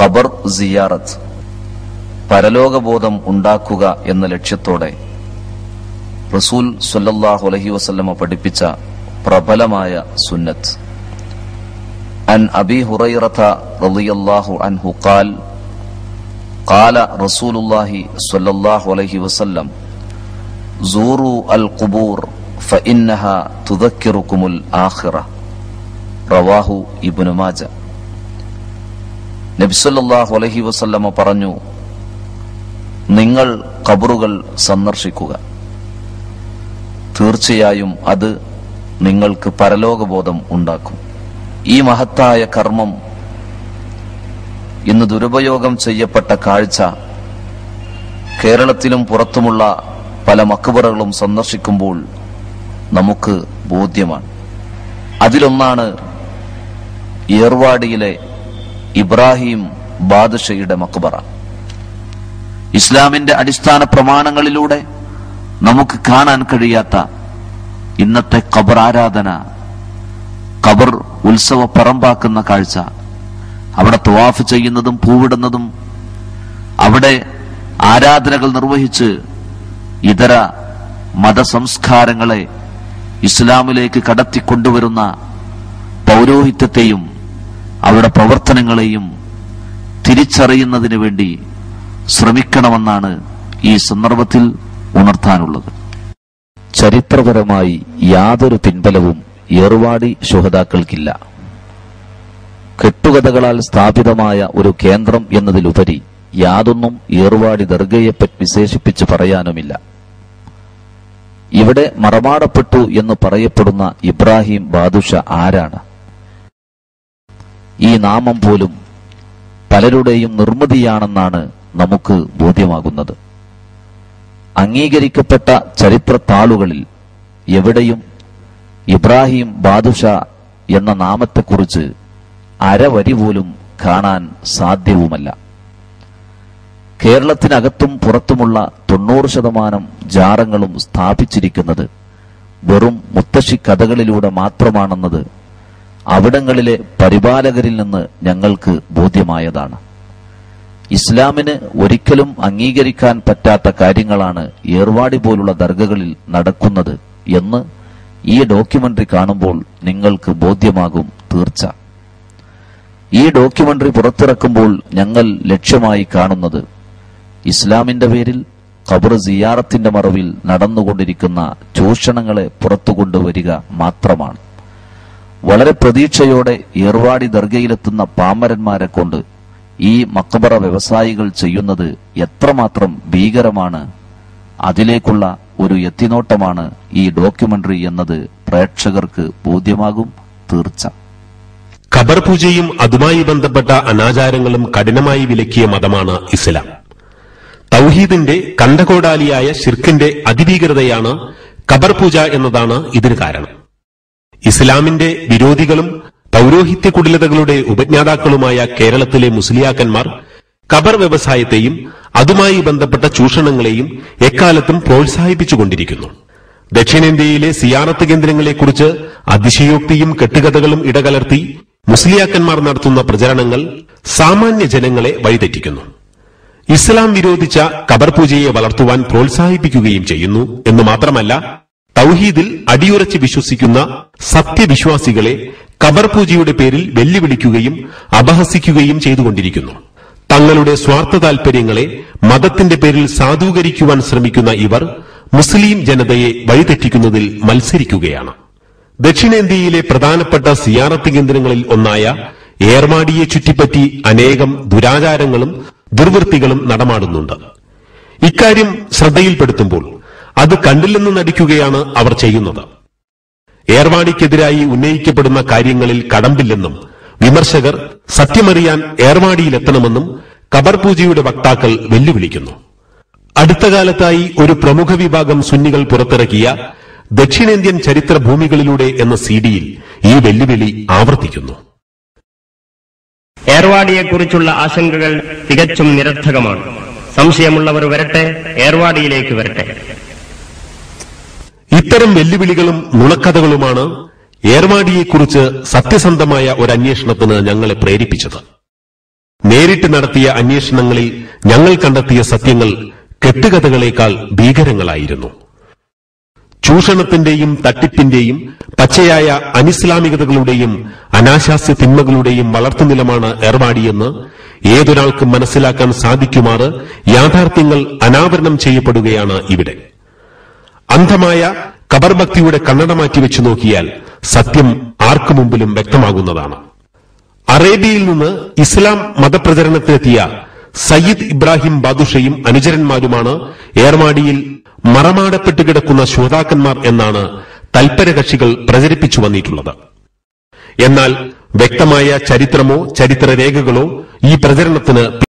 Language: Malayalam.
ഖബർ സിയാറത്ത്, പരലോകബോധം ഉണ്ടാക്കുക എന്ന ലക്ഷ്യത്തോടെ റസൂൽ സ്വല്ലല്ലാഹു അലൈഹി വസല്ലമ പഠിപ്പിച്ച പ്രബലമായ സുന്നത്ത്. അൻ അബീ ഹുറൈറത റളിയല്ലാഹു അൻഹു ഖാൽ ഖാല റസൂലുള്ളാഹി സ്വല്ലല്ലാഹു അലൈഹി വസല്ലം സൂറു അൽ ഖുബൂർ ഫഇന്നഹാ തുദക്കിറുകുമുൽ ആഖിറ. റവാഹു ഇബ്നു മാജ. നബി സല്ലല്ലാഹു അലൈഹി വസല്ലമ പറഞ്ഞു, നിങ്ങൾ ഖബറുകൾ സന്ദർശിക്കുക, തീർച്ചയായും അത് നിങ്ങൾക്ക് പരലോകബോധം ഉണ്ടാക്കും. ഈ മഹത്തായ കർമ്മം ഇന്ന് ദുരുപയോഗം ചെയ്യപ്പെട്ട കാഴ്ച കേരളത്തിലും പുറത്തുമുള്ള പല മക്ബറകളും സന്ദർശിക്കുമ്പോൾ നമുക്ക് ബോധ്യമാണ്. അതിലൊന്നാണ് ഏർവാടിയിലെ ഇബ്രാഹിം ബാദുഷയുടെ മക്ബറ. ഇസ്ലാമിന്റെ അടിസ്ഥാന പ്രമാണങ്ങളിലൂടെ നമുക്ക് കാണാൻ കഴിയാത്ത ഇന്നത്തെ ഖബർ ആരാധന, ഖബർ ഉത്സവ പറമ്പാക്കുന്ന കാഴ്ച, അവിടെ തവാഫ് ചെയ്യുന്നതും പൂവിടുന്നതും, അവിടെ ആരാധനകൾ നിർവഹിച്ച് ഇതര മതസംസ്കാരങ്ങളെ ഇസ്ലാമിലേക്ക് കടത്തിക്കൊണ്ടുവരുന്ന പൗരോഹിത്യത്തെയും അവരുടെ പ്രവർത്തനങ്ങളെയും തിരിച്ചറിയുന്നതിന് വേണ്ടി ശ്രമിക്കണമെന്നാണ് ഈ സന്ദർഭത്തിൽ ഉണർത്താനുള്ളത്. ചരിത്രപരമായി യാതൊരു പിൻബലവും ഏർവാടി ശുഹദാക്കൾക്കില്ല. കെട്ടുകഥകളാൽ സ്ഥാപിതമായ ഒരു കേന്ദ്രം എന്നതിലുപരി യാതൊന്നും ഏർവാടി ദർഗയെപ്പറ്റി വിശേഷിപ്പിച്ച് പറയാനുമില്ല. ഇവിടെ മറമാടപ്പെട്ടു എന്ന് പറയപ്പെടുന്ന ഇബ്രാഹിം ബാദുഷ ആരാണ്? ഈ നാമം പോലും പലരുടെയും നിർമ്മിതിയാണെന്നാണ് നമുക്ക് ബോധ്യമാകുന്നത്. അംഗീകരിക്കപ്പെട്ട ചരിത്ര താളുകളിൽ എവിടെയും ഇബ്രാഹിം ബാദുഷ എന്ന നാമത്തെക്കുറിച്ച് അരവരി പോലും കാണാൻ സാധ്യവുമല്ല. കേരളത്തിനകത്തും പുറത്തുമുള്ള 90% ജാറങ്ങളും സ്ഥാപിച്ചിരിക്കുന്നത് വെറും മുത്തശ്ശി കഥകളിലൂടെ മാത്രമാണെന്നത് അവിടങ്ങളിലെ പരിപാലകരിൽ നിന്ന് ഞങ്ങൾക്ക് ബോധ്യമായതാണ്. ഇസ്ലാമിന് ഒരിക്കലും അംഗീകരിക്കാൻ പറ്റാത്ത കാര്യങ്ങളാണ് ഏർവാടി പോലുള്ള ദർഗകളിൽ നടക്കുന്നത് എന്ന് ഈ ഡോക്യുമെന്ററി കാണുമ്പോൾ നിങ്ങൾക്ക് ബോധ്യമാകും തീർച്ച. ഈ ഡോക്യുമെന്ററി പുറത്തിറക്കുമ്പോൾ ഞങ്ങൾ ലക്ഷ്യമായി കാണുന്നത് ഇസ്ലാമിന്റെ പേരിൽ ഖബർ സിയാറത്തിന്റെ മറവിൽ നടന്നുകൊണ്ടിരിക്കുന്ന ചൂഷണങ്ങളെ പുറത്തുകൊണ്ടുവരിക മാത്രമാണ്. വളരെ പ്രതീക്ഷയോടെ ഏർവാടി ദർഗയിലെത്തുന്ന പാമരന്മാരെ കൊണ്ട് ഈ മക്ബറ വ്യവസായികൾ ചെയ്യുന്നത് എത്രമാത്രം ഭീകരമാണ്, അതിലേക്കുള്ള ഒരു എത്തിനോട്ടമാണ് ഈ ഡോക്യുമെന്ററി എന്നത് പ്രേക്ഷകർക്ക് ബോധ്യമാകും തീർച്ച. ഖബർ പൂജയും അതുമായി ബന്ധപ്പെട്ട അനാചാരങ്ങളും കഠിനമായി വിലക്കിയ മതമാണ് ഇസ്ലാം. തൗഹീദിന്റെ കണ്ടകോടാലിയായ ശിർക്കിന്റെ അതിഭീകരതയാണ് ഖബർ പൂജ എന്നതാണ് ഇതിന് കാരണം. ഇസ്ലാമിന്റെ വിരോധികളും പൌരോഹിത്യ കുടിലതകളുടെ ഉപജ്ഞാതാക്കളുമായ കേരളത്തിലെ മുസ്ലിയാക്കന്മാർ ഖബർ വ്യവസായത്തെയും അതുമായി ബന്ധപ്പെട്ട ചൂഷണങ്ങളെയും എക്കാലത്തും പ്രോത്സാഹിപ്പിച്ചുകൊണ്ടിരിക്കുന്നു. ദക്ഷിണേന്ത്യയിലെ സിയാറത്ത് കേന്ദ്രങ്ങളെക്കുറിച്ച് അതിശയോക്തിയും കെട്ടുകഥകളും ഇടകലർത്തി മുസ്ലിയാക്കന്മാർ നടത്തുന്ന പ്രചരണങ്ങൾ സാമാന്യ ജനങ്ങളെ വഴിതെറ്റിക്കുന്നു. ഇസ്ലാം വിരോധിച്ച ഖബർ പൂജയെ വളർത്തുവാൻ പ്രോത്സാഹിപ്പിക്കുകയും ചെയ്യുന്നു എന്ന് മാത്രമല്ല, തൗഹീദിൽ അടിയുറച്ച് വിശ്വസിക്കുന്ന സത്യവിശ്വാസികളെ ഖബർ പൂജയുടെ പേരിൽ വെല്ലുവിളിക്കുകയും അപഹസിക്കുകയും ചെയ്തുകൊണ്ടിരിക്കുന്നു. തങ്ങളുടെ സ്വാർത്ഥ താൽപര്യങ്ങളെ മതത്തിന്റെ പേരിൽ സാധൂകരിക്കുവാൻ ശ്രമിക്കുന്ന ഇവർ മുസ്ലിം ജനതയെ വഴിതെറ്റിക്കുന്നതിൽ മത്സരിക്കുകയാണ്. ദക്ഷിണേന്ത്യയിലെ പ്രധാനപ്പെട്ട സിയാറത്ത് കേന്ദ്രങ്ങളിൽ ഒന്നായ ഏർമാടിയെ ചുറ്റിപ്പറ്റി അനേകം ദുരാചാരങ്ങളും ദുർവൃത്തികളും നടമാടുന്നുണ്ട്. ഇക്കാര്യം ശ്രദ്ധയിൽപ്പെടുത്തുമ്പോൾ അത് കണ്ടില്ലെന്ന് നടിക്കുകയാണ് അവർ ചെയ്യുന്നത്. ഏർവാടിക്കെതിരായി ഉന്നയിക്കപ്പെടുന്ന കാര്യങ്ങളിൽ കടമ്പില്ലെന്നും വിമർശകർ സത്യമറിയാൻ ഏർവാടിയിലെത്തണമെന്നും ഖബർ പൂജയുടെ വക്താക്കൾ വെല്ലുവിളിക്കുന്നു. അടുത്ത കാലത്തായി ഒരു പ്രമുഖ വിഭാഗം സുന്നികൾ പുറത്തിറക്കിയ ദക്ഷിണേന്ത്യൻ ചരിത്ര ഭൂമികളിലൂടെ എന്ന സിഡിയിൽ ഈ വെല്ലുവിളി ആവർത്തിക്കുന്നു. ഏർവാടിയെക്കുറിച്ചുള്ള ആശങ്കകൾ തികച്ചും നിരർത്ഥകമാണ്. സംശയമുള്ളവർ വരട്ടെ, ഏർവാടിയിലേക്ക് വരട്ടെ. ഇത്തരം വെല്ലുവിളികളും നുണക്കഥകളുമാണ് ഏർവാടിയെക്കുറിച്ച് സത്യസന്ധമായ ഒരു അന്വേഷണത്തിന് ഞങ്ങളെ പ്രേരിപ്പിച്ചത്. നേരിട്ട് നടത്തിയ അന്വേഷണങ്ങളിൽ ഞങ്ങൾ കണ്ടെത്തിയ സത്യങ്ങൾ കെട്ടുകഥകളേക്കാൾ ഭീകരങ്ങളായിരുന്നു. ചൂഷണത്തിന്റെയും തട്ടിപ്പിന്റെയും പച്ചയായ അനിസ്ലാമികതകളുടെയും അനാശാസ്യ തിന്മകളുടെയും വളർത്തുനിലമാണ് ഏർവാടിയെന്ന് ഏതൊരാൾക്കും മനസ്സിലാക്കാൻ സാധിക്കുമാറ് യാഥാർത്ഥ്യങ്ങൾ അനാവരണം ചെയ്യപ്പെടുകയാണ് ഇവിടെ. അന്ധമായ ഖബർ ഭക്തിയുടെ കണ്ണട മാറ്റിവെച്ചു നോക്കിയാൽ സത്യം ആർക്കു മുമ്പിലും വ്യക്തമാകുന്നതാണ്. അറേബ്യയിൽ നിന്ന് ഇസ്ലാം മതപ്രചരണത്തിനെത്തിയ സയ്യിദ് ഇബ്രാഹിം ബാദുഷയും അനുചരന്മാരുമാണ് ഏർവാടിയിൽ മറമാടപ്പെട്ടു കിടക്കുന്ന ശ്രോതാക്കന്മാർ എന്നാണ് തൽപരകക്ഷികൾ പ്രചരിപ്പിച്ചു വന്നിട്ടുള്ളത്. എന്നാൽ വ്യക്തമായ ചരിത്രമോ ചരിത്രരേഖകളോ ഈ പ്രചരണത്തിന്